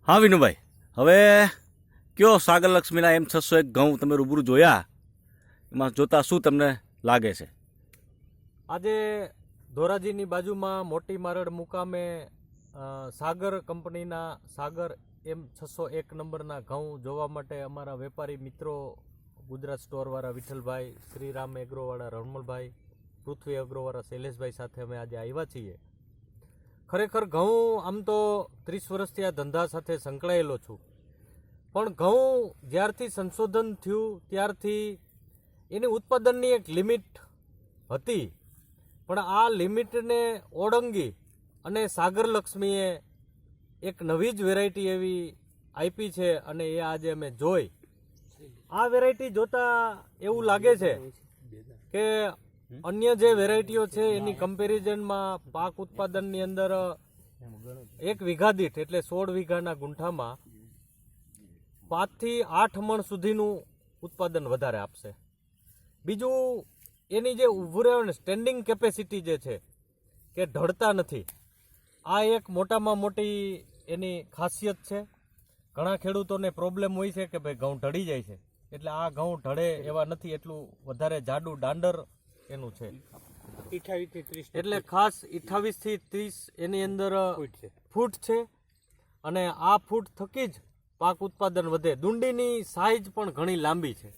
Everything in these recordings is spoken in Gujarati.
હા વિનુભાઈ, હવે કયો સાગર લક્ષ્મીના M601 ઘઉં તમે રૂબરૂ જોયા, એમાં જોતા શું તમને લાગે છે? આજે ધોરાજીની બાજુમાં મોટી મારડ મુકામે સાગર કંપનીના સાગર M601 નંબરના ઘઉં જોવા માટે અમારા વેપારી મિત્રો, ગુજરાત સ્ટોરવાળા વિઠ્ઠલભાઈ, શ્રીરામ એગ્રોવાળા રણમલભાઈ, પૃથ્વી એગ્રોવાળા શૈલેષભાઈ સાથે અમે આજે આવ્યા છીએ. ખરેખર ઘઉં આમ તો 30 વર્ષથી આ ધંધા સાથે સંકળાયેલો છું, પણ ઘઉં જ્યારથી સંશોધન થયું ત્યારથી એની ઉત્પાદનની એક લિમિટ હતી, પણ આ લિમિટને ઓળંગી અને સાગર લક્ષ્મીએ એક નવી જ વેરાયટી એવી આપી છે અને એ આજે અમે જોઈ. આ વેરાયટી જોતા એવું લાગે છે કે અન્ય જે વેરાયટીઓ છે એની કમ્પેરિઝનમાં પાક ઉત્પાદનની અંદર 1 વીઘા દીઠ એટલે 16 વીઘાના ગુંઠામાં 5 થી 8 મણ સુધીનું ઉત્પાદન વધારે આપશે. બીજું, એની જે ઊભું રહેવાની સ્ટેન્ડિંગ કેપેસિટી જે છે કે ઢળતા નથી, આ એક મોટામાં મોટી એની ખાસિયત છે. ઘણા ખેડૂતોને પ્રોબ્લેમ હોય છે કે ભાઈ ઘઉં ઢળી જાય છે, એટલે આ ઘઉં ઢળે એવા નથી, એટલું વધારે જાડું દાંડર એનું છે. એટલે ખાસ 28 થી 30 એની અંદર ફૂટ છે અને આ ફૂટ થકી જ પાક ઉત્પાદન વધે. દુંડીની સાઈઝ પણ ઘણી લાંબી છે,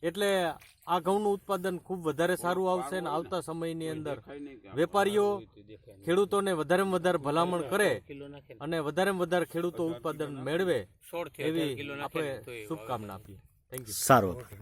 એટલે આ ઘઉંનું ઉત્પાદન ખૂબ વધારે સારું આવશે અને આવતા સમયની અંદર વેપારીઓ ખેડૂતોને વધારેમાં વધારે ભલામણ કરે અને વધારેમાં વધારે ખેડૂતો ઉત્પાદન મેળવે એવી આપણે શુભકામના આપીએ. Thank you. સારું.